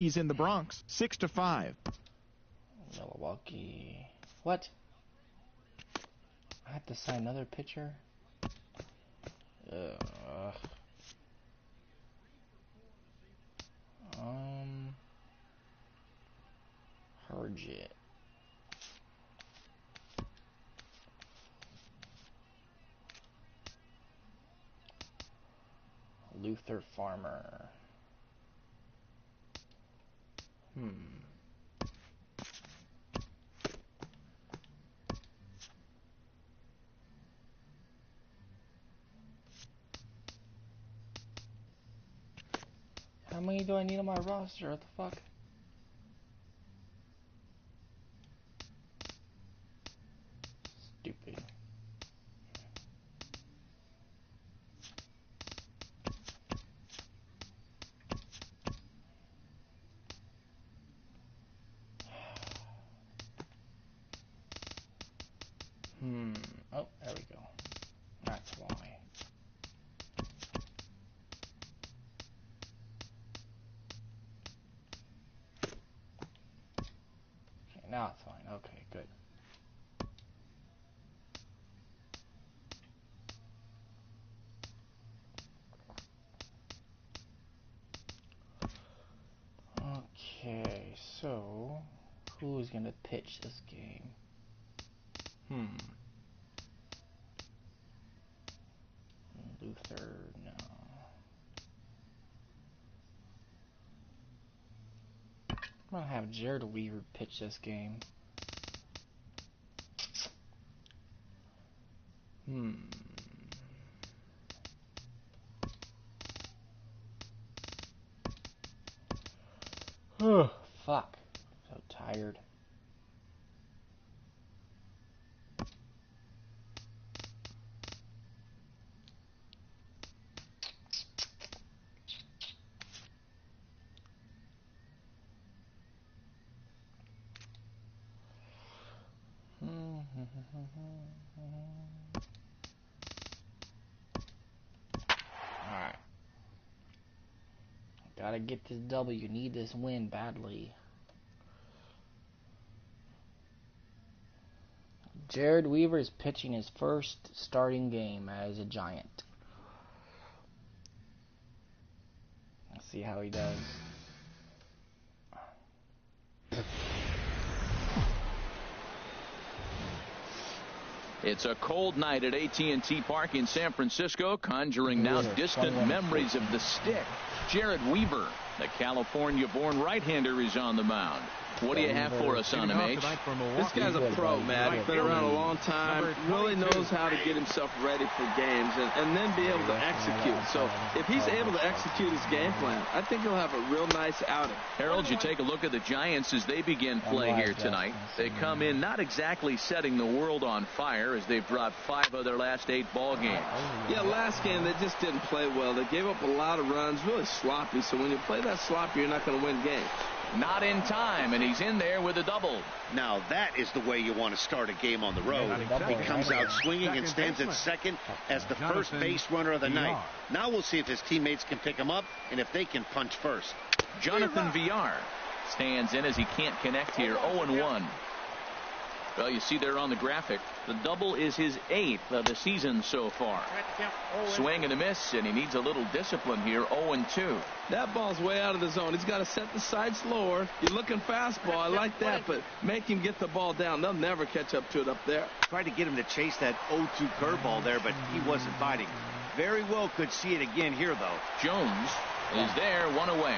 He's in the Bronx, 6-5. Milwaukee. What? I have to sign another pitcher? Hergit. Luther Farmer. How many do I need on my roster? What the fuck? Stupid. Oh, there we go. That's why. Okay, now it's fine. Okay, good. Okay, so who's gonna pitch this game? Luther, no. I'm gonna have Jared Weaver pitch this game. Fuck. So tired. Alright. Gotta get this W. Need this win badly. Jared Weaver is pitching his first starting game as a Giant. Let's see how he does. It's a cold night at AT&T Park in San Francisco, conjuring now distant memories of the stick. Jared Weaver, the California-born right-hander, is on the mound. What do you have for us on him, H? This guy's a pro, man. He's been around a long time. Really knows how to get himself ready for games and then be able to execute. So if he's able to execute his game plan, I think he'll have a real nice outing. Harold, you take a look at the Giants as they begin play here tonight. They come in not exactly setting the world on fire as they've dropped 5 of their last 8 ball games. Yeah, last game they just didn't play well. They gave up a lot of runs, really sloppy. So when you play that sloppy, you're not going to win games. Not in time, and he's in there with a double. Now that is the way you want to start a game on the road. He comes out swinging and stands at second as the first base runner of the night. Now we'll see if his teammates can pick him up and if they can punch first. Jonathan Villar stands in as he can't connect here. 0-1. Well, you see there on the graphic, the double is his 8th of the season so far. Swing and a miss, and he needs a little discipline here. 0-2. That ball's way out of the zone. He's got to set the side slower. You're looking fastball. I like that, but make him get the ball down. They'll never catch up to it up there. Tried to get him to chase that 0-2 curveball there, but he wasn't biting. Very well could see it again here, though. Jones is there, 1 away.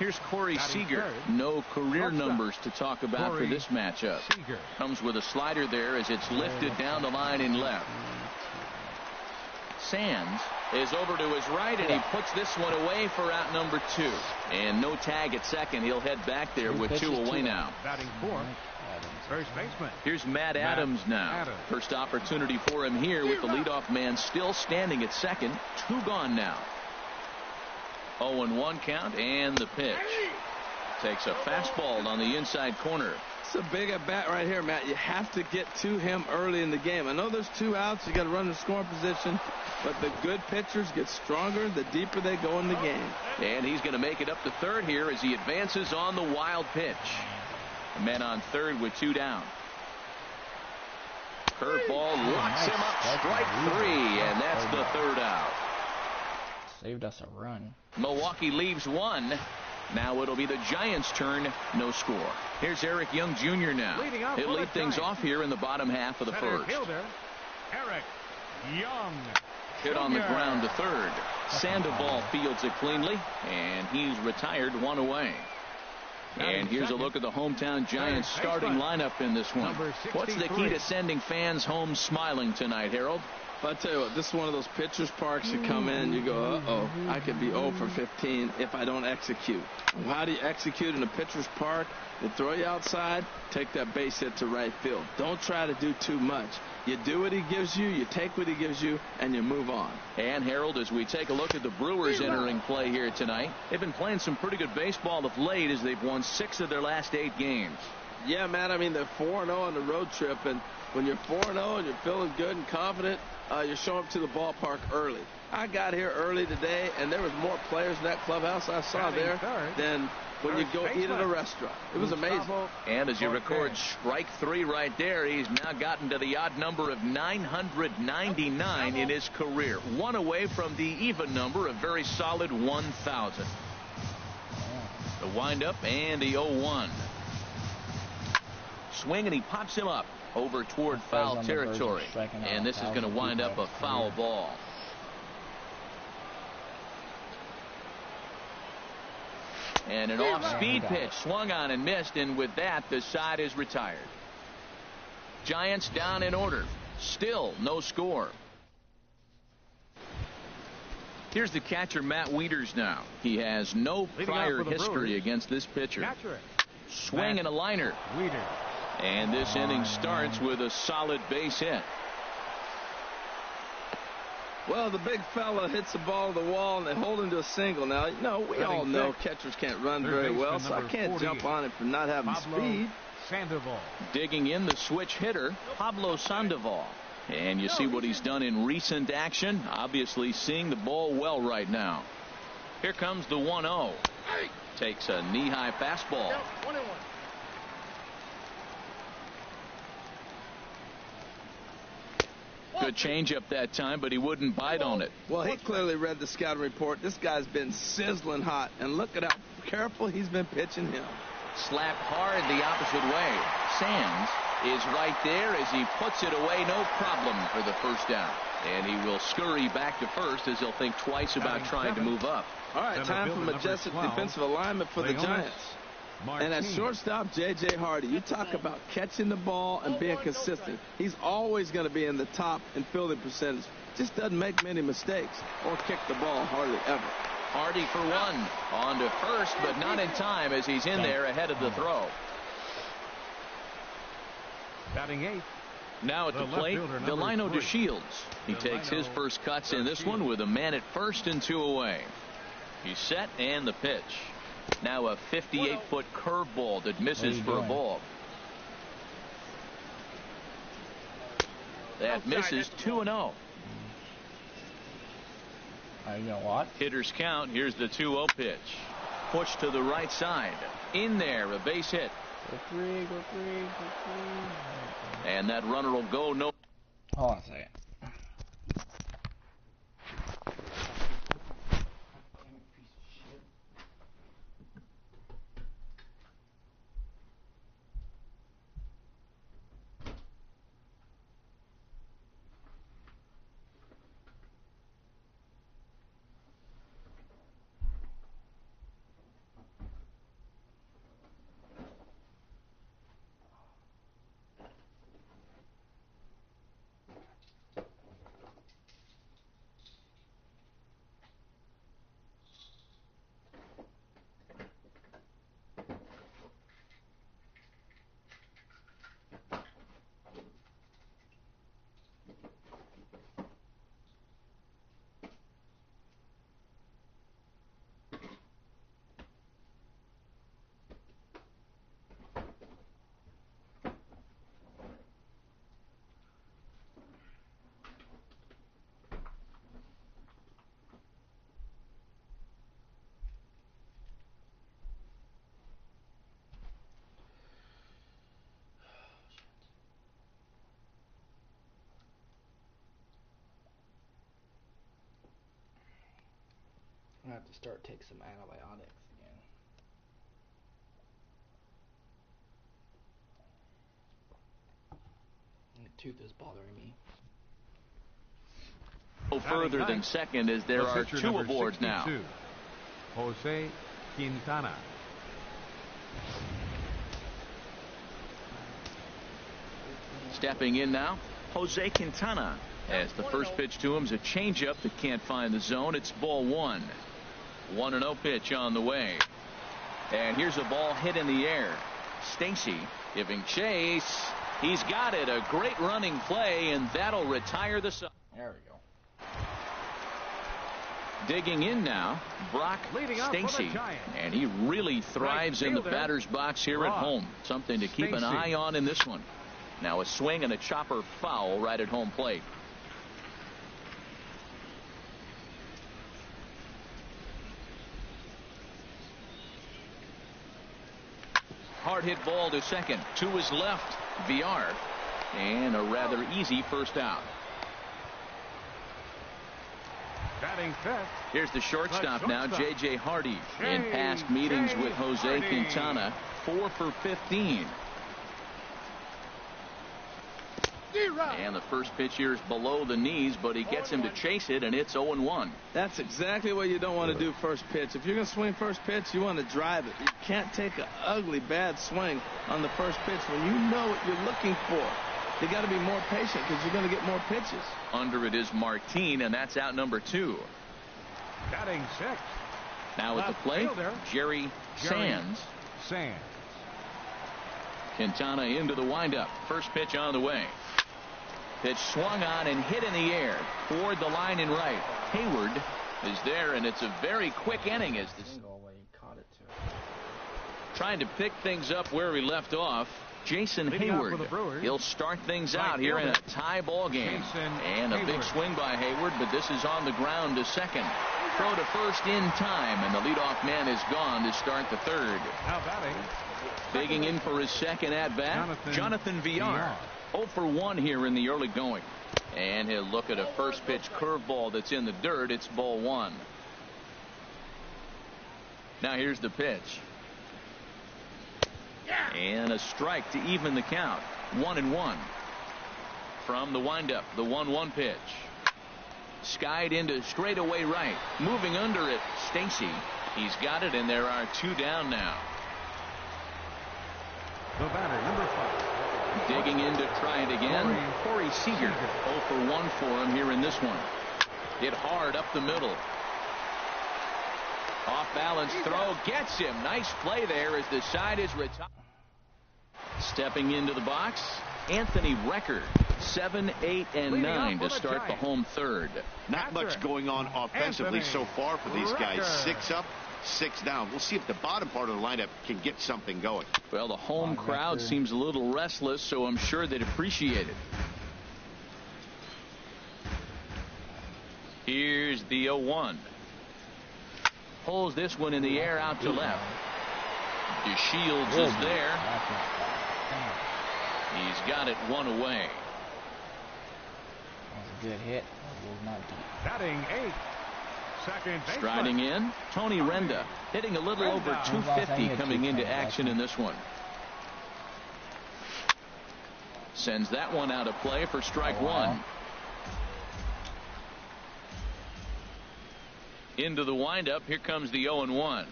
Here's Corey Seager. No career numbers to talk about for this matchup. Comes with a slider there as it's lifted down the line in left. Sands is over to his right, and he puts this one away for out number 2. And no tag at second. He'll head back there with 2 away now. Batting 4th, first baseman. Here's Matt Adams now. First opportunity for him here with the leadoff man still standing at second. 2 gone now. 0-1 count, and the pitch. Takes a fastball on the inside corner. That's a big at bat right here, Matt. You have to get to him early in the game. I know there's 2 outs. You got to run the scoring position, but the good pitchers get stronger the deeper they go in the game. And he's going to make it up to third here as he advances on the wild pitch. The men on third with 2 down. Curveball locks him up. Strike 3, and that's the 3rd out. Saved us a run. Milwaukee leaves 1. Now it'll be the Giants' turn. No score. Here's Eric Young Jr. now. He'll lead things off here in the bottom half of the first. Eric Young. Hit on the ground to third. Sandoval fields it cleanly, and he's retired 1 away. And here's a look at the hometown Giants starting lineup in this one. What's the key to sending fans home smiling tonight, Harold? But I tell you what, this is one of those pitchers' parks you come in, you go, uh-oh, I could be 0 for 15 if I don't execute. How do you execute in a pitcher's park? They throw you outside, take that base hit to right field. Don't try to do too much. You do what he gives you, you take what he gives you, and you move on. And, Harold, as we take a look at the Brewers entering play here tonight, they've been playing some pretty good baseball of late as they've won 6 of their last 8 games. Yeah, Matt, I mean, they're 4-0 on the road trip, and when you're 4-0 and you're feeling good and confident, you're showing up to the ballpark early. I got here early today, and there was more players in that clubhouse I saw there than when you go eat at a restaurant. It was amazing. And as you record strike 3 right there, he's now gotten to the odd number of 999 in his career. 1 away from the even number, a very solid 1,000. The windup and the 0-1. Swing, and he pops him up over toward foul territory. And this is going to wind up a foul ball. And an off-speed pitch swung on and missed, and with that, the side is retired. Giants down in order. Still no score. Here's the catcher, Matt Wieters now. He has no prior history against this pitcher. Swing and a liner. And this inning starts with a solid base hit. Well, the big fella hits the ball to the wall, and they hold him to a single. Now, you know, we all know catchers can't run very well, so I can't jump on it for not having speed. Sandoval. Digging in, the switch hitter, Pablo Sandoval. And you see what he's done in recent action. Obviously seeing the ball well right now. Here comes the 1-0. Takes a knee-high fastball. Good changeup that time, but he wouldn't bite on it. Well, he clearly read the scouting report. This guy's been sizzling hot, and look at how careful he's been pitching him. Slapped hard the opposite way. Sands is right there as he puts it away, no problem for the first down. And he will scurry back to first as he'll think twice about trying to move up. All right, time for majestic defensive alignment for the Giants. And at shortstop, J.J. Hardy, you talk about catching the ball and being consistent. He's always going to be in the top in fielding percentage. Just doesn't make many mistakes or kick the ball hardly ever. Hardy for 1. On to first, but not in time as he's in there ahead of the throw. Batting 8th. Now at the plate, Delino DeShields. He takes his first cuts in this one with a man at first and 2 away. He's set, and the pitch. Now a 58-foot curveball that misses for a ball. That misses 2-0. You know what? Hitters count. Here's the 2-0 pitch. Push to the right side. In there, a base hit. Go three, go three, go three. And that runner will go no. Hold on a second. I'm gonna have to start taking some antibiotics again. And the tooth is bothering me. Go further than second as there are two aboard now. Jose Quintana. Stepping in now, Jose Quintana. As the first pitch to him is a changeup that can't find the zone. It's ball one. 1-0 pitch on the way. And here's a ball hit in the air. Stacy giving chase. He's got it. A great running play, and that'll retire the side. There we go. Digging in now, Brock Stacy, and he really thrives in the batter's box here at home. Something to keep an eye on in this one. Now a swing and a chopper foul right at home plate. Hard hit ball to second. To his left, Villar, and a rather easy first out. Batting fifth. Here's the shortstop now, J.J. Hardy. In past meetings with Jose Quintana, 4 for 15. And the first pitch here is below the knees, but he gets him to chase it, and it's 0-1. That's exactly what you don't want to do first pitch. If you're going to swing first pitch, you want to drive it. You can't take an ugly, bad swing on the first pitch when you know what you're looking for. You got to be more patient because you're going to get more pitches. Under it is Martin, and that's out number 2. Batting sixth. Now at the plate, Jerry Sands. Quintana into the windup. First pitch on the way. Pitch swung on and hit in the air toward the line and right. Hayward is there, and it's a very quick inning as this trying to pick things up where he left off. Jason Hayward. He'll start things out here in a tie ball game. And a big swing by Hayward, but this is on the ground to second. Throw to first in time, and the leadoff man is gone to start the third. Now batting. Digging in for his second at-bat, Jonathan Villar. 0 for 1 here in the early going. And he'll look at a first pitch curveball that's in the dirt. It's ball one. Now here's the pitch. And a strike to even the count. 1-1. From the windup, the 1-1 pitch. Skied into straightaway right. Moving under it, Stacy. He's got it, and there are 2 down now. The batter, number 5. Digging in to try it again. Corey Seager. 0 for 1 for him here in this one. Hit hard up the middle. Off balance throw gets him. Nice play there as the side is retired. Stepping into the box, Anthony Record. 7, 8, and 9 to start the home third. Not much going on offensively so far for these guys. 6 up, 6 down. We'll see if the bottom part of the lineup can get something going. Well, the home crowd seems a little restless, so I'm sure they'd appreciate it. Here's the 0-1. Pulls this one in the air out to left. DeShields is there. He's got it 1 away. That's a good hit. It was not deep. Batting 8. Second baseman. Striding in, Tony Renda, hitting a little over 250 coming into action in this one. Sends that one out of play for strike 1. Into the windup, here comes the 0-1.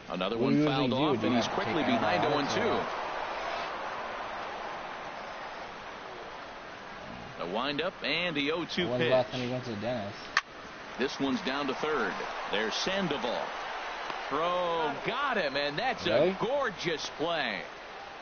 Another one fouled off, and he's quickly behind 0-2. A windup and the 0-2 pitch. Last time he went to the dentist. This one's down to third. There's Sandoval. Throw got him, and that's a gorgeous play.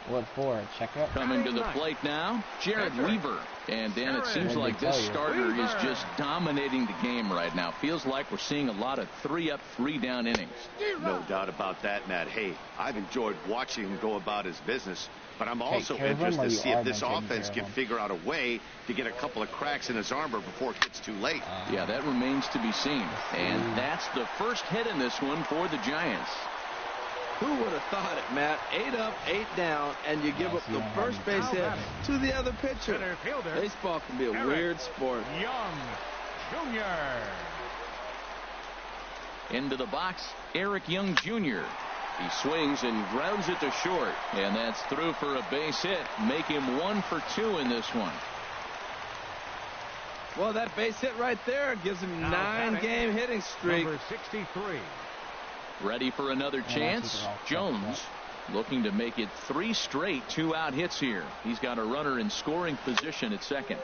What for? Checkup? Coming to the plate now, Jared Weaver. And Dan, it seems like this starter is just dominating the game right now. Feels like we're seeing a lot of 3-up, 3-down innings. No doubt about that, Matt. Hey, I've enjoyed watching him go about his business, but I'm also interested to see if this offense can figure out a way to get a couple of cracks in his armor before it gets too late. Yeah, that remains to be seen. And that's the first hit in this one for the Giants. Who would have thought it, Matt? 8 up, 8 down, and you give up the first base hit to the other pitcher. Baseball can be a weird sport. Young Jr. Into the box, Eric Young Jr. He swings and grounds it to short. And that's through for a base hit. Make him 1 for 2 in this one. Well, that base hit right there gives him a 9-game hitting streak. Number 63. Ready for another chance. Jones looking to make it 3 straight 2-out hits here. He's got a runner in scoring position at second.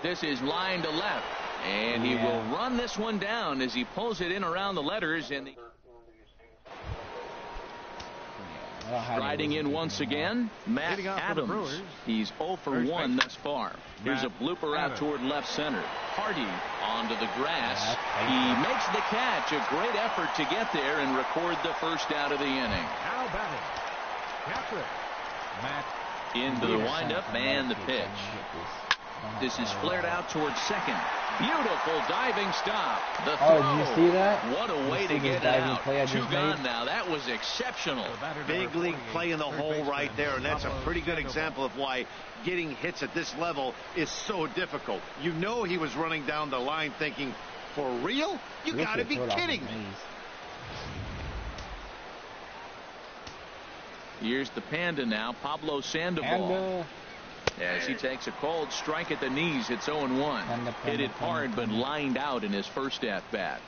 This is line to left. And he will run this one down as he pulls it in around the letters. And riding in once again, Matt Adams. He's 0 for 1 thus far. Here's a blooper out toward left center. Hardy onto the grass. He makes the catch. A great effort to get there and record the first out of the inning. Now batting, catcher, Matt. Into the windup and the pitch. This is flared out towards second. Beautiful diving stop. The throw. Did you see that? What a way to get it out. 2 gone now. That was exceptional. Big league play in the hole right there, and that's a pretty good example of why getting hits at this level is so difficult. You know he was running down the line thinking, for real? You got to be kidding me. Here's the Panda now, Pablo Sandoval. As he takes a cold strike at the knees, it's 0-1. Hit it hard, but lined out in his first at-bat.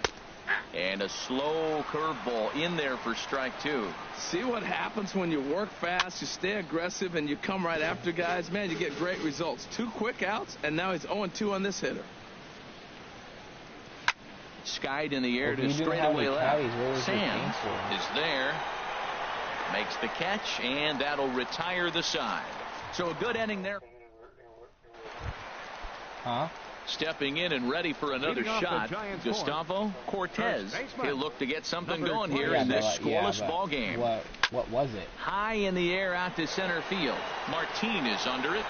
And a slow curveball in there for strike 2. See what happens when you work fast, you stay aggressive, and you come right after guys? Man, you get great results. 2 quick outs, and now he's 0-2 on this hitter. Skied in the air to straightaway left. Sam is there. Makes the catch, and that'll retire the side. So a good inning there. Stepping in and ready for another shot, Gustavo Cortez. He'll look to get something going here in this scoreless ball game. What was it? High in the air out to center field. Martin is under it.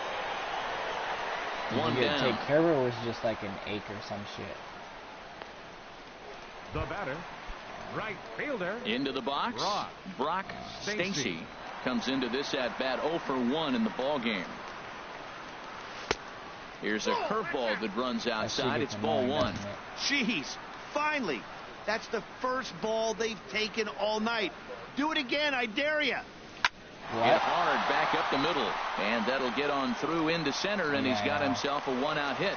One down. Take care of it, or was it just like an ache or some shit? The batter, right fielder. Into the box. Brock Stacy comes into this at bat 0 for 1 in the ball game. Here's a curveball that runs outside. It's ball 1. Jeez, finally. That's the first ball they've taken all night. Do it again, I dare you. Hit hard back up the middle. And that'll get on through into center, and he's got himself a 1-out hit.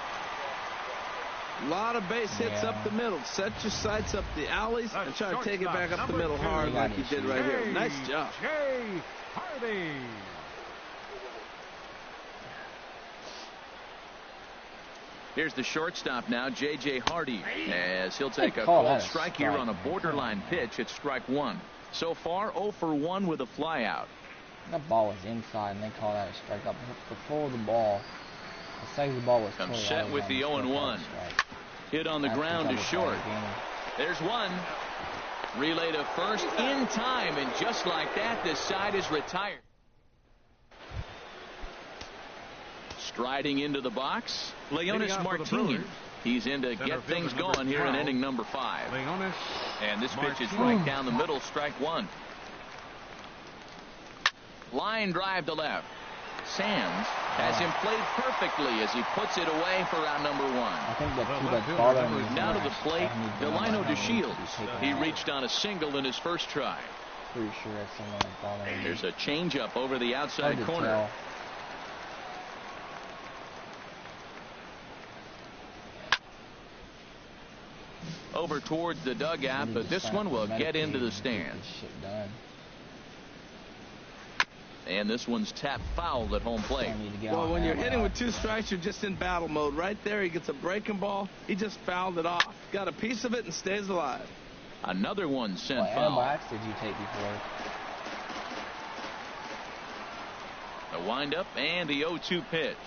A lot of base hits up the middle. Set your sights up the alleys and try to take it back up the middle hard like he did right here. Nice job. J. Hardy. Here's the shortstop now, J.J. Hardy, as he'll take a cold strike here on a borderline pitch at strike 1. So far, 0 for 1 with a flyout. That ball was inside, and they call that a strike up before the ball. The size of the ball was comes set with the 0-1. Hit on the ground to short. There's one. Relay to first in time, and just like that, this side is retired. Striding into the box, Leonis Martin. He's in to get things going here in inning number 5. And this pitch is right down the middle, strike 1. Line drive to left. Sands has him played perfectly as he puts it away for out number 1. I think that's bothering me. Now to the plate, Delino DeShields. He reached on a single in his first try. Pretty sure that's someone that's bothering me. There's a changeup over the outside corner. Over towards the dugout, but this one will get into the stands. And this one's tapped foul at home plate. Well, when you're hitting with 2 strikes, you're just in battle mode. Right there, he gets a breaking ball. He just fouled it off. Got a piece of it and stays alive. Another one sent foul. Antibiotics did you take before? The windup and the 0-2 pitch.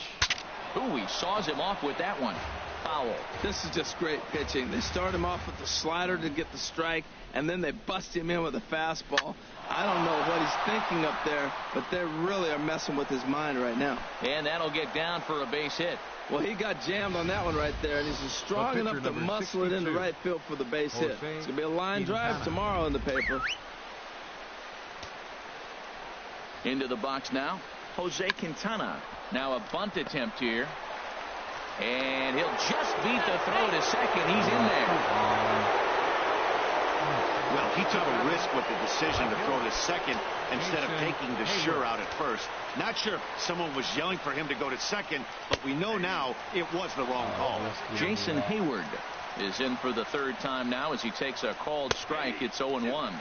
Ooh, he saws him off with that one. Foul. This is just great pitching. They start him off with the slider to get the strike, and then they bust him in with a fastball. I don't know what he's thinking up there, but they really are messing with his mind right now. And that'll get down for a base hit. Well, he got jammed on that one right there, and he's strong enough to muscle it into right field for the base hit. It's going to be a line drive tomorrow in the paper. Into the box now, Jose Quintana. Now a bunt attempt here. And he'll just beat the throw to second. He's in there. He took a risk with the decision to throw to second instead of taking the sure out at first. Not sure if someone was yelling for him to go to second, but we know now it was the wrong call. Jason Hayward is in for the third time now as he takes a called strike. It's 0-1.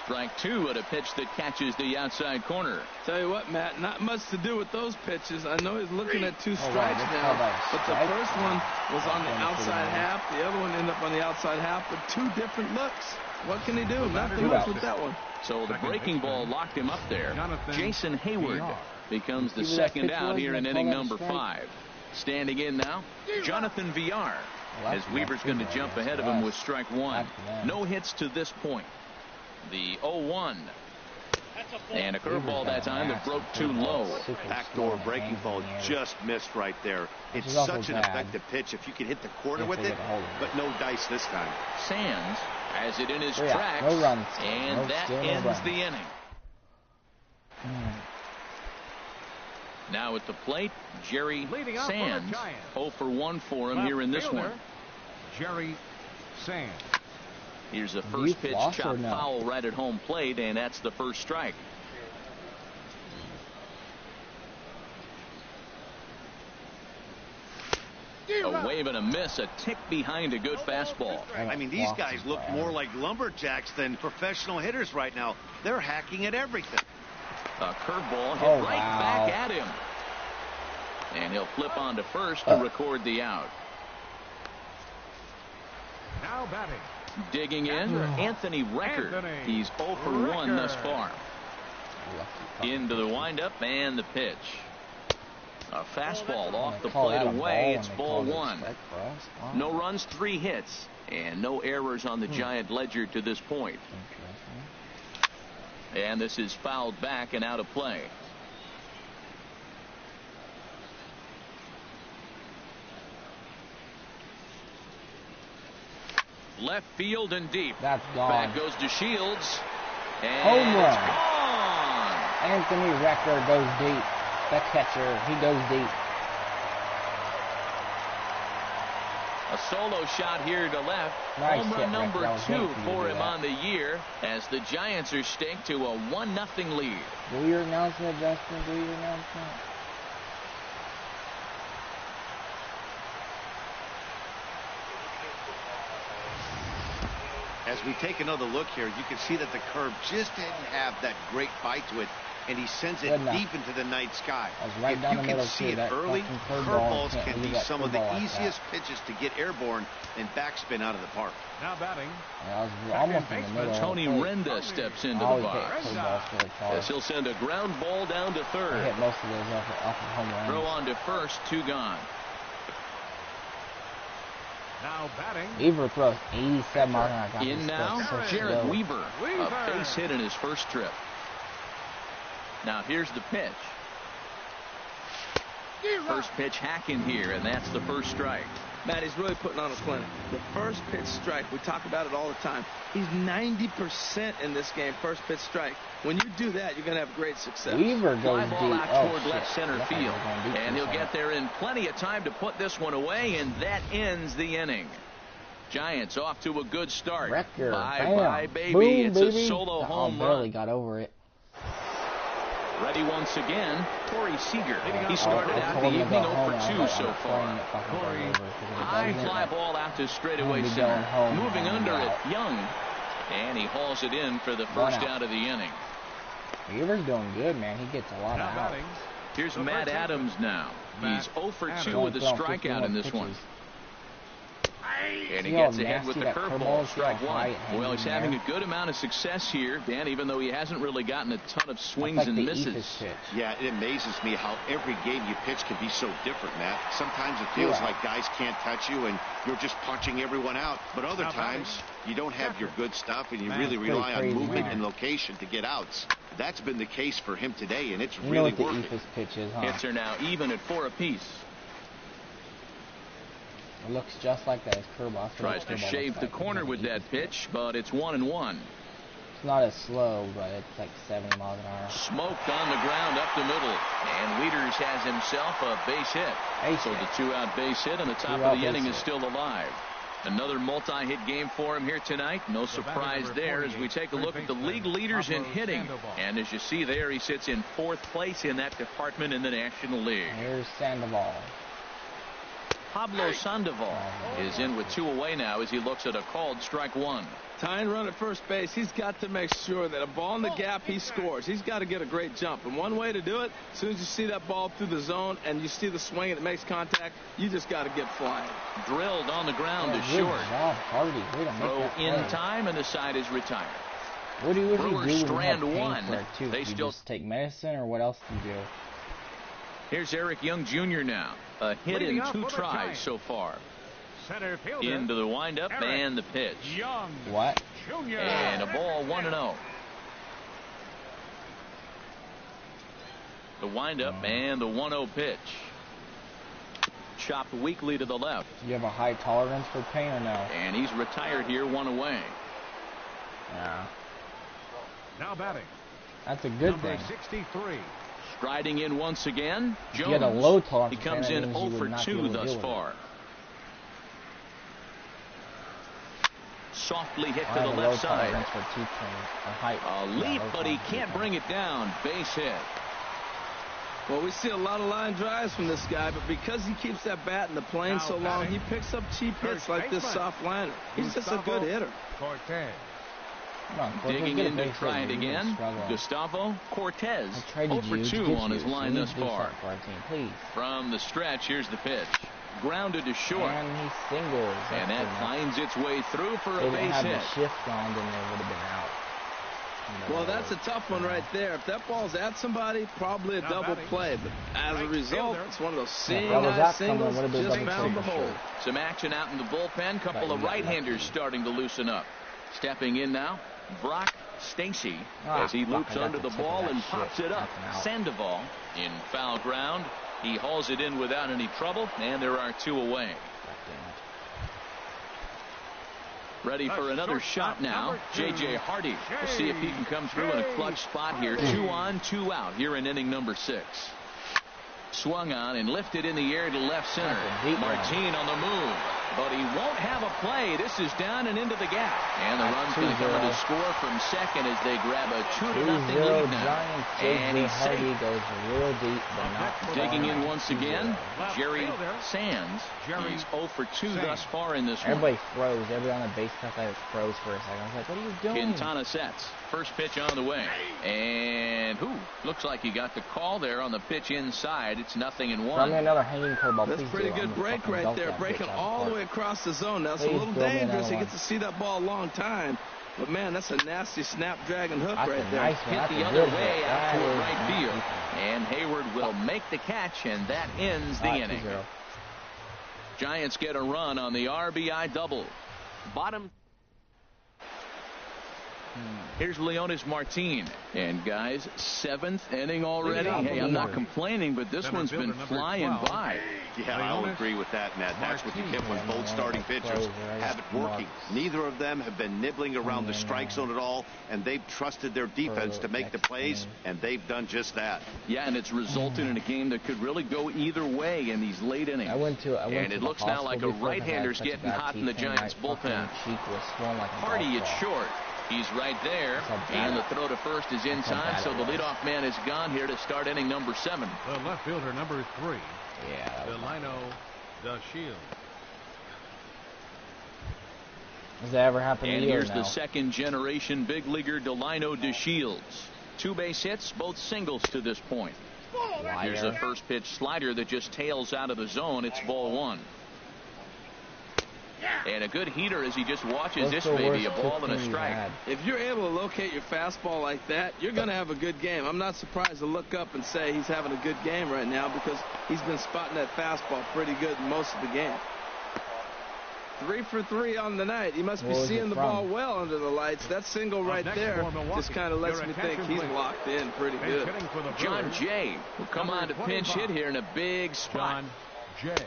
Strike two at a pitch that catches the outside corner. Tell you what, Matt, not much to do with those pitches. I know he's looking at 2 strikes now, but the first one was on the outside half. The other one ended up on the outside half with 2 different looks. What can he do? Nothing much with that one. So the breaking ball locked him up there. Jason Hayward becomes the second out here in inning number 5. Standing in now, Jonathan Villar, as Weaver's going to jump ahead of him with strike 1. No hits to this point. The 0-1. And a curveball that time that broke too low. Backdoor breaking ball just missed right there. It's such an effective pitch if you can hit the corner with it, but no dice this time. Sands has it in his tracks, and that ends the inning. Now at the plate, Jerry Sands. 0 for 1 for him here in this one. Jerry Sands. Here's the first pitch, chopped foul right at home plate, and that's the first strike. A wave and a miss, a tick behind a good fastball. I mean, these guys look more like lumberjacks than professional hitters right now. They're hacking at everything. A curveball hit back at him. And he'll flip on to first to record the out. Now batting. Digging in, Anthony Recker. He's 0 for 1 thus far. Into the windup and the pitch. A fastball off the plate away. It's ball 1. No runs, 3 hits, and no errors on the Giant ledger to this point. And this is fouled back and out of play. Left field and deep. That's gone. Back goes to Shields. And home run. It's gone. Anthony Recker goes deep. The catcher, he goes deep. A solo shot here to left. Nice Home run number 2 for him that. on the year as the Giants are staked to a 1-0 lead. Do your announcement, Justin. Do your announcement. As we take another look here, you can see that the curve just didn't have that great bite to it, and he sends it deep into the night sky. Right if down you the can middle see it early, curveballs can be some of the easiest pitches to get airborne and backspin out of the park. Now batting. I was almost in the middle. Tony Renda steps into the box. As he'll send a ground ball down to third. I hit most of those off of home runs. Throw on to first, 2 gone. Now batting. Weaver throws 87 miles an hour. In now, Jared Weaver. A base hit in his first trip. Now here's the pitch. First pitch hacking here, and that's the first strike. Matt, he's really putting on a clinic. The first pitch strike, we talk about it all the time. He's 90% in this game, first pitch strike. When you do that, you're going to have great success. Weaver goes Fly ball deep. out toward left center field. And he'll get there in plenty of time to put this one away, and that ends the inning. Giants off to a good start. Recker. Bye-bye, baby. Boom, it's baby. a solo home run. Barely got over it. Ready once again, Corey Seager. He started out the evening 0 for 2 so far. High fly ball out to straightaway center. Moving under it, Young. And he hauls it in for the first out of the inning. Weaver's doing good, man. He gets a lot of outs. Here's Matt Adams now. He's 0 for 2 with a strikeout in this one. And he gets ahead with the curveball, strike 1. Well, he's having a good amount of success here, Dan, even though he hasn't really gotten a ton of swings and misses. Yeah, it amazes me how every game you pitch can be so different, Matt. Sometimes it feels like guys can't touch you and you're just punching everyone out. But other times, you don't have your good stuff and you really rely on movement and location to get outs. That's been the case for him today, and it's really working. Hits are now even at 4 apiece. It looks just like that. His curveball. Tries to shave the corner with that pitch, but it's 1-1. It's not as slow, but it's like 70 miles an hour. Smoked on the ground up the middle. And Wieters has himself a base hit. So the 2-out base hit, and the top of the inning is still alive. Another multi-hit game for him here tonight. No surprise there as we take a look at the league leaders in hitting. And as you see there, he sits in 4th place in that department in the National League. Here's Sandoval. Pablo Sandoval is in with 2 away now as he looks at a called strike 1. Tying run at first base, he's got to make sure that a ball in the gap, he scores. He's got to get a great jump. And one way to do it, as soon as you see that ball through the zone and you see the swing and it makes contact, you just got to get flying. Drilled on the ground to short. Throw in time, and the side is retired. What do you Brewers do strand when you have 1. pain for it too? They Do you still just take medicine, or what else do you do? Here's Eric Young Jr. now. A hit in 2 tries so far. Center fielder. Into the windup Eric and the pitch. Young What? Jr. And a ball 1-0. The windup and the 1-0 pitch. Chopped weakly to the left. You have a high tolerance for pain or no? And he's retired here, 1 away. Yeah. Now batting. That's a good Number thing. 63. Striding in once again, If you had a Jones. low tolerance He for pain, comes that in means you 0 would for not be 2 able to thus deal with it. far. Softly hit I to have the a low left side. tolerance for T-pain. A height. A leap, but he can't bring it down. Base hit. Well, we see a lot of line drives from this guy, but because he keeps that bat in the plane so long, he picks up cheap hits like this soft liner. He's just a good hitter. Cortez. Digging in to try it again. Gustavo Cortez. 0 for 2 on his line thus far. From the stretch, here's the pitch. Grounded to short. And he singles. And that finds its way through for a base hit. The shift on, then they would have been out. Well, that's a tough one right there. If that ball's at somebody, probably a double play. But as a result, it's one of those seeing-eye singles, just found the hole. Some action out in the bullpen. Couple of right-handers starting to loosen up. Stepping in now, Brock Stacy as he loops under the ball and pops it up. Sandoval in foul ground. He hauls it in without any trouble, and there are 2 away. Ready for another shot now, J.J. Hardy. We'll see if he can come through in a clutch spot here. 2 on, 2 out here in inning number 6. Swung on and lifted in the air to left center. Martin on the move, but he won't have a play. This is down and into the gap. And the run's going to come to score from second as they grab a 2-0 lead now. And he goes real deep, but not digging in once again, Jerry Sands. He's 0 for 2 thus far in this one. Everybody froze. Everybody on the base stuff like froze for a second. I was like, what are you doing? Quintana sets. First pitch on the way. And looks like he got the call there on the pitch inside. It's 0-1. Throw me another hanging curveball. That's a pretty good break right there, breaking all the way across the zone. Now, it's a little dangerous. He gets to see that ball a long time. But, man, that's a nasty snapdragon hook right there. Hit the other way out toward right field. And Hayward will make the catch, and that ends the inning. Giants get a run on the RBI double. Bottom. Here's Leonis Martin. And, guys, 7th inning already. Hey, I'm not complaining, but this one's been flying by. Yeah, I'll agree with that, Nat. That's what you get when both starting pitchers have it working. Neither of them have been nibbling around the strike zone at all, and they've trusted their defense to make the plays, and they've done just that. Yeah, and it's resulted in a game that could really go either way in these late innings. And it looks now like a right-hander's getting hot in the Giants' bullpen. Hardy at short. He's right there, and the throw to first is in time, so the leadoff man is gone here to start inning number 7. The left fielder, number 3. Delino DeShields. Has that ever happened to you? And here's the second-generation big leaguer Delino DeShields. 2 base hits, both singles to this point. Here's a first pitch slider that just tails out of the zone. It's ball 1. And a good heater as he just watches this baby, a ball and a strike. If you're able to locate your fastball like that, you're going to have a good game. I'm not surprised to look up and say he's having a good game right now because he's been spotting that fastball pretty good most of the game. 3 for 3 on the night. He must be seeing the ball well under the lights. That single right there just kind of lets me think he's locked in pretty good. John Jay will come on to pinch hit here in a big spot. John Jay.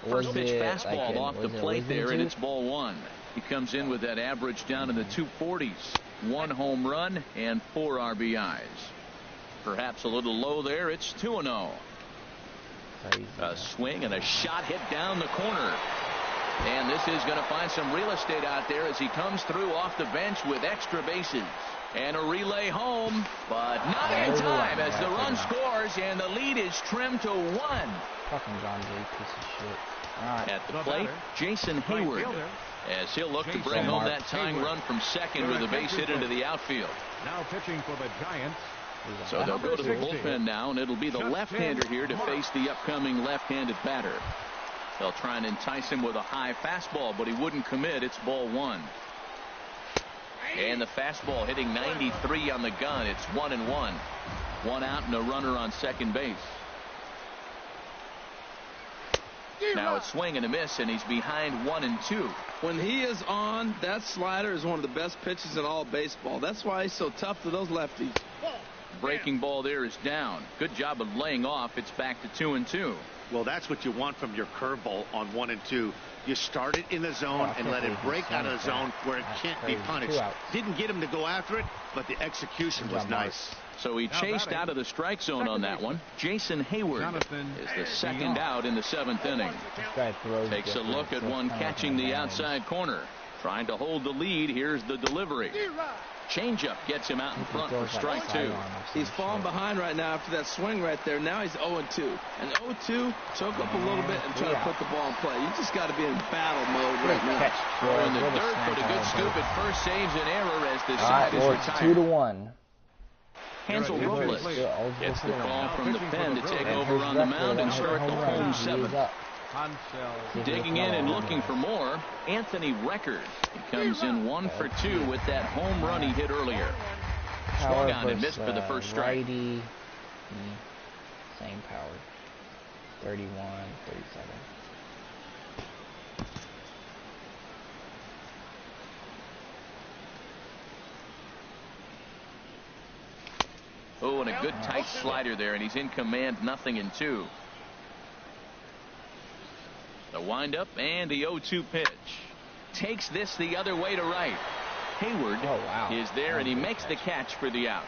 First pitch fastball off the plate there, and it's ball 1. He comes in with that average down in the 240s. 1 home run and 4 RBIs. Perhaps a little low there. It's 2-0. A swing and a shot hit down the corner. And this is going to find some real estate out there as he comes through off the bench with extra bases. And a relay home, but not in time as the run scores, and the lead is trimmed to 1. Fucking John Jay, piece of shit. All right. At the plate, Jason Hayward, as he'll look to bring home that tying run from second with a base hit into the outfield. Now pitching for the Giants. So they'll go to the bullpen now, and it'll be the left-hander here to face the upcoming left-handed batter. They'll try and entice him with a high fastball, but he wouldn't commit. It's ball 1. And the fastball hitting 93 on the gun. It's 1-1. 1 out and a runner on second base. Now it's swing and a miss, and he's behind 1-2. When he is on, that slider is one of the best pitches in all baseball. That's why he's so tough to those lefties. Breaking ball there is down. Good job of laying off. It's back to 2-2. Well, that's what you want from your curveball on 1 and 2. You start it in the zone and let it break out of the zone where it can't be punished. Didn't get him to go after it, but the execution was nice. So he chased out of the strike zone on that one. Jason Hayward is the second out in the 7th inning. Takes a look at one catching the outside corner. Trying to hold the lead. Here's the delivery. Changeup gets him out in front for strike 2. He's falling behind right now after that swing right there. Now he's 0-2. And 0-2, choke up a little bit and try to put the ball in play. You just got to be in battle mode right now. Throw in the dirt, but a good scoop at first, saves an error as the side is retired. 2-1. Hansel Robles gets the call from the pen to take over on the mound and start the home 7th. Digging in and looking for more, Anthony Record. He comes in 1 for 2 with that home run he hit earlier. Swung on and missed for the first strike. Righty, same power. 31, 37. Oh, and a good tight slider there, and he's in command, 0-2. The windup and the 0-2 pitch. Takes this the other way to right. Hayward is there, and he makes the catch for the out.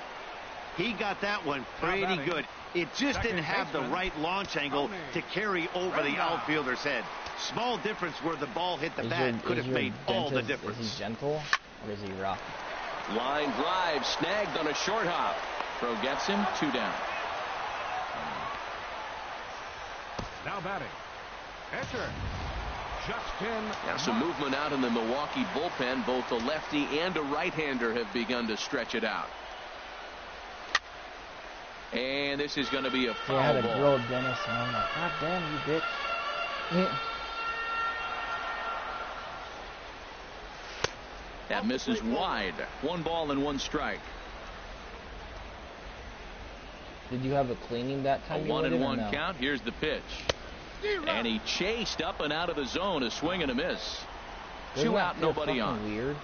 He got that one pretty good. It just didn't have the right launch angle to carry over the outfielder's head. Small difference where the ball hit the bat could have made all the difference. Is he gentle or is he rough? Line drive snagged on a short hop. Throw gets him, 2 down. Now batting. Pitcher. Justin. Now some movement out in the Milwaukee bullpen. Both a lefty and a right-hander have begun to stretch it out. And this is going to be a foul ball. I had to drill Dennis, and I'm like, God damn, you bitch. Yeah. That misses wide. 1 ball and 1 strike. Did you have a cleaning that time? A 1-1 count. Here's the pitch. And he chased up and out of the zone. A swing and a miss. 2 out, nobody on. Weird.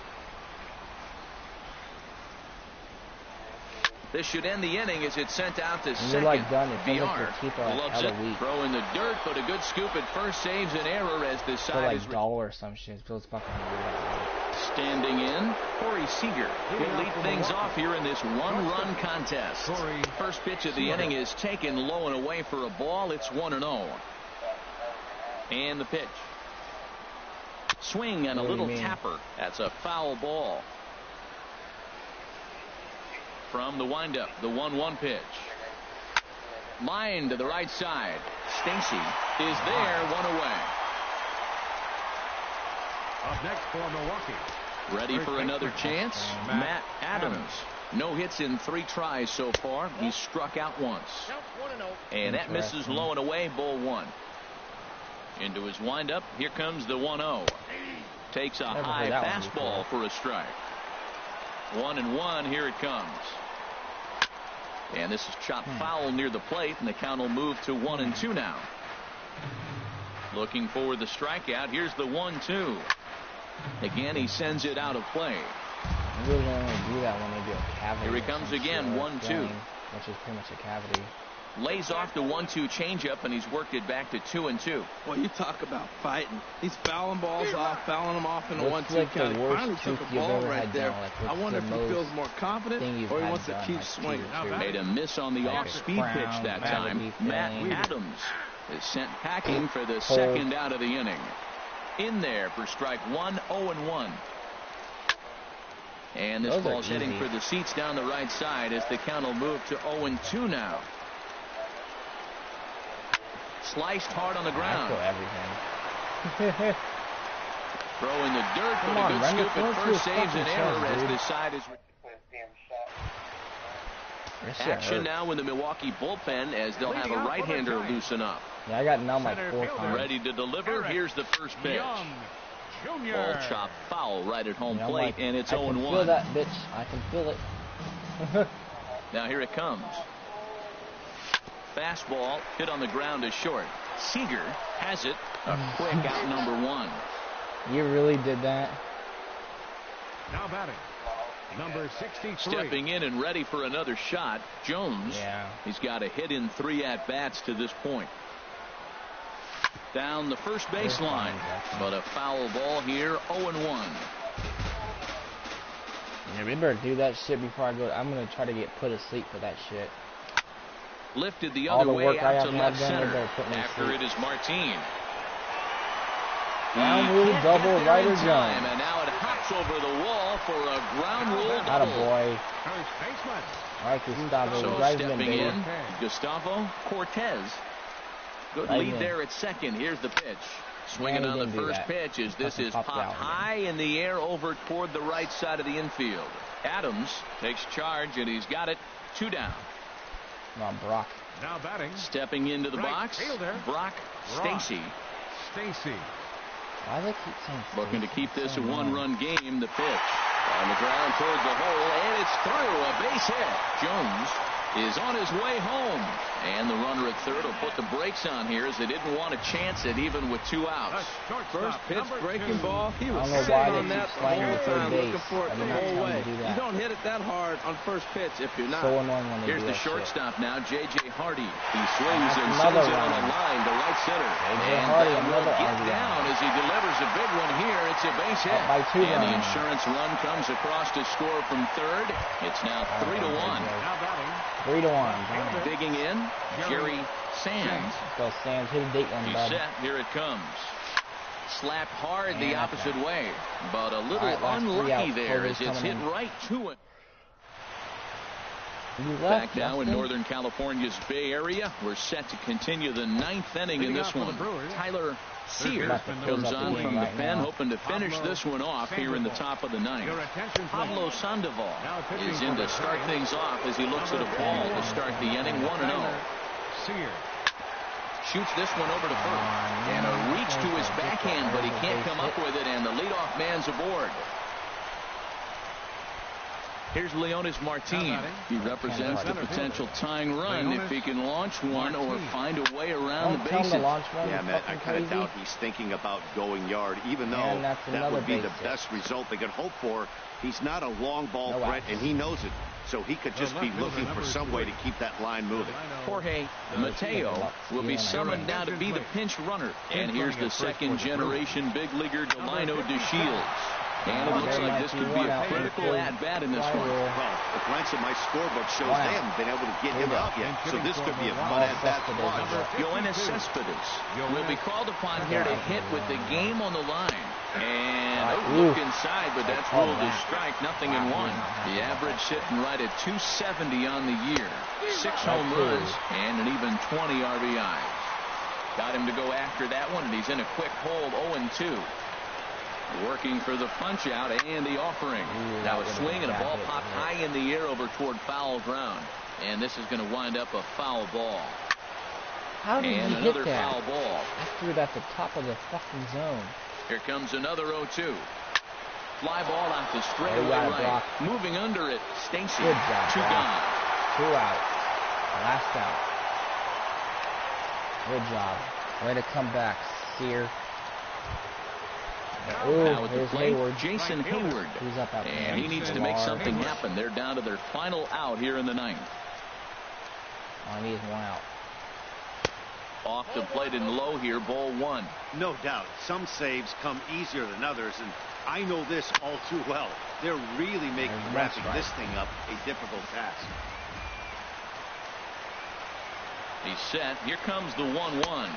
This should end the inning as it's sent out to second. VR loves it. Throw in the dirt, but a good scoop at first saves an error as the side is dollar or some shit. It feels fucking weird. Standing in, Corey Seager will lead things off here in this 1-run contest. First pitch of the inning is taken low and away for a ball. It's 1-0. And the pitch. Swing and a little tapper. That's a foul ball. From the windup, the 1-1 pitch. Line to the right side. Stacy is there, 1 away. Up next for Milwaukee. Ready for another chance? Matt Adams. No hits in 3 tries so far. He's struck out once. And that misses low and away, ball 1. Into his windup. Here comes the 1-0. Takes a high fastball for a strike. 1-1. Here it comes. And this is chopped foul near the plate, and the count will move to 1-2 now. Looking for the strikeout. Here's the 1-2. Again, he sends it out of play. They really only do that when they do a cavity. Here he comes again, 1-2. Which is pretty much a cavity. Lays off the 1-2 changeup, and he's worked it back to 2-2. Well, you talk about fighting. He's fouling balls off, fouling them off in a 1-2 count. He finally took a ball right there. I wonder if he feels more confident or he wants to keep swinging. Made a miss on the off-speed pitch that time. Matt Adams is sent packing for the second out of the inning. In there for strike one, 0-1. And this ball's heading for the seats down the right side as the count will move to 0-2 now. Sliced hard on the ground. Everything. Throw in the dirt, but a good scoop at first saves an error as this side is. Action now in the Milwaukee bullpen as they'll have a right-hander loosen up. Yeah, I got numb like 4 times. Ready to deliver. Here's the first pitch. Ball chopped foul right at home plate, and it's 0-1. I can feel that, bitch. I can feel it. Now here it comes. Fastball hit on the ground is short. Seager has it. A quick out number 1. You really did that? Now batting, number 63. Stepping in and ready for another shot, Jones. Yeah. He's got a hit in 3 at-bats to this point. Down the first baseline, but a foul ball here, 0-1. Yeah, we better do that shit before I go. I'm going to try to get put asleep for that shit. Lifted the other way out to left center. After it is Martin. Ground rule double, Ryder Jones. And now it hops over the wall for a ground rule double. Attaboy. All right, Gustavo. So stepping in, Gustavo Cortez. Good lead there at second. Here's the pitch. Swinging on the first pitch as this is popped high in the air over toward the right side of the infield. Adams takes charge, and he's got it. 2 down. Come on, Brock. Now batting. Stepping into the box, Brock Stacy. Why do they keep saying looking to keep this a 1-run game. The pitch on the ground towards the hole, and it's through. A base hit. Jones is on his way home, and the runner at third will put the brakes on here as they didn't want to chance it even with 2 outs. First pitch breaking ball. He was sitting on that the whole time looking for it the whole way. You don't hit it that hard on first pitch if you're not. Here's the shortstop now, J.J. Hardy. He swings and sends it on a line to right center. And that will get down as he delivers a big one here. It's a base hit. And the insurance run comes across to score from third. It's now 3-1. 3-1. Digging in, Jerry Sands. So Sands hit a date one. He's set. Here it comes. Slapped hard the opposite way, but a little unlucky there as it's hit right to it. Back now in Northern California's Bay Area, we're set to continue the 9th inning in this one. Tyler Sear comes on from the pen, hoping to finish this one off here in the top of the 9th. Pablo Sandoval is in to start things off as he looks at a ball to start the inning. 1-0. Shoots this one over to first, and a reach to his backhand, but he can't come up with it, and the leadoff man's aboard. Here's Leonis Martin. He represents the potential tying run if he can launch one or find a way around the bases. Yeah, Matt, I kind of doubt he's thinking about going yard, even though that would be the best result they could hope for. He's not a long ball threat, and he knows it. So he could just be looking for some way to keep that line moving. Jorge Mateo will be summoned now to be the pinch runner. And here's the second-generation big leaguer Delino DeShields. And it looks like this could be a critical at-bat in this one. Well, the glance at my scorebook shows they haven't been able to get him out yet. So this could be a fun at-bat to watch. Yoenis Cespedes will be called upon here to hit with the game on the line. And look inside, but that's ruled a strike, nothing in 1. The average sitting right at 270 on the year. 6 home runs and an even 20 RBIs. Got him to go after that one, and he's in a quick hold, 0-2. Working for the punch out and the offering. Now a swing and a ball popped high in the air over toward foul ground. And this is going to wind up a foul ball. How did he hit that? Foul ball. I threw it at the top of the fucking zone. Here comes another 0-2. Fly ball out to straightaway right. Moving under it, Stacy. Good job. 2 gone. 2 out. Last out. Good job. Way to come back, Sear. Now at the plate, Jason Hayward. He's up out and he needs to make something happen. They're down to their final out here in the 9th. All he needs 1 out. Off the plate and low here, ball 1. No doubt. Some saves come easier than others, and I know this all too well. They're really making wrapping this thing up a difficult task. He's set. Here comes the 1-1.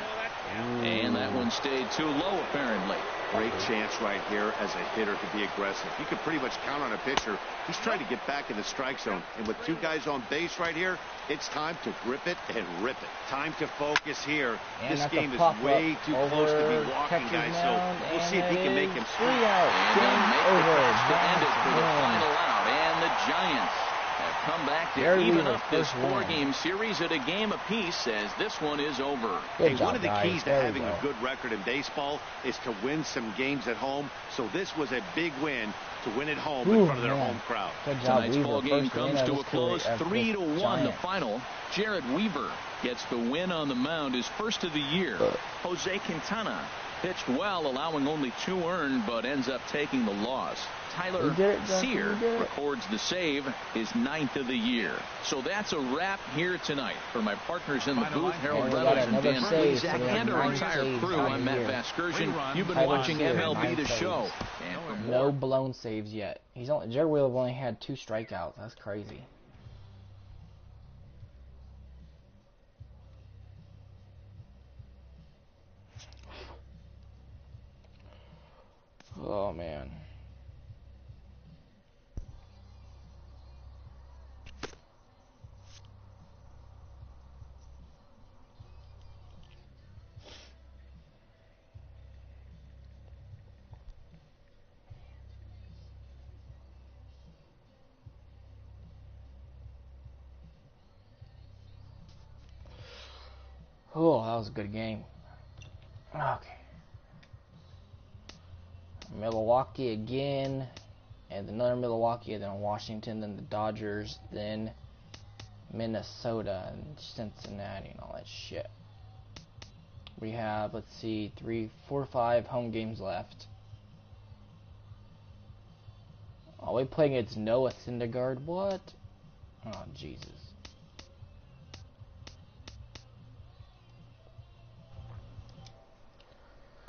And that one stayed too low, apparently. Great chance right here as a hitter to be aggressive. You can pretty much count on a pitcher. He's trying to get back in the strike zone. And with 2 guys on base right here, it's time to grip it and rip it. Time to focus here. And this game is way too close to be walking, guys. So we'll see if he can make him swing. And then make the catch to end it for the final out. And the Giants have come back to even up this 4-game series at a game apiece as this one is over. Hey, one of the keys to having a good record in baseball is to win some games at home. So this was a big win to win at home in front of their home crowd. Tonight's ball game comes to a close, 3-1 the final. Jared Weaver gets the win on the mound, his first of the year. Jose Quintana pitched well, allowing only 2 earned, but ends up taking the loss. Tyler Sear records the save, his 9th of the year. So that's a wrap here tonight. For my partners in the booth, Harold Reynolds and Dan Plesac, and our entire crew, I'm Matt Vasgersian. You've been watching MLB The Show. And no blown saves yet. Jared Weaver only had 2 strikeouts. That's crazy. Oh man. Oh, that was a good game. Okay. Milwaukee again, and another Milwaukee, then Washington, then the Dodgers, then Minnesota and Cincinnati and all that shit. We have, let's see, 3, 4, 5 home games left. Oh, we playing against Noah Syndergaard? What? Oh, Jesus.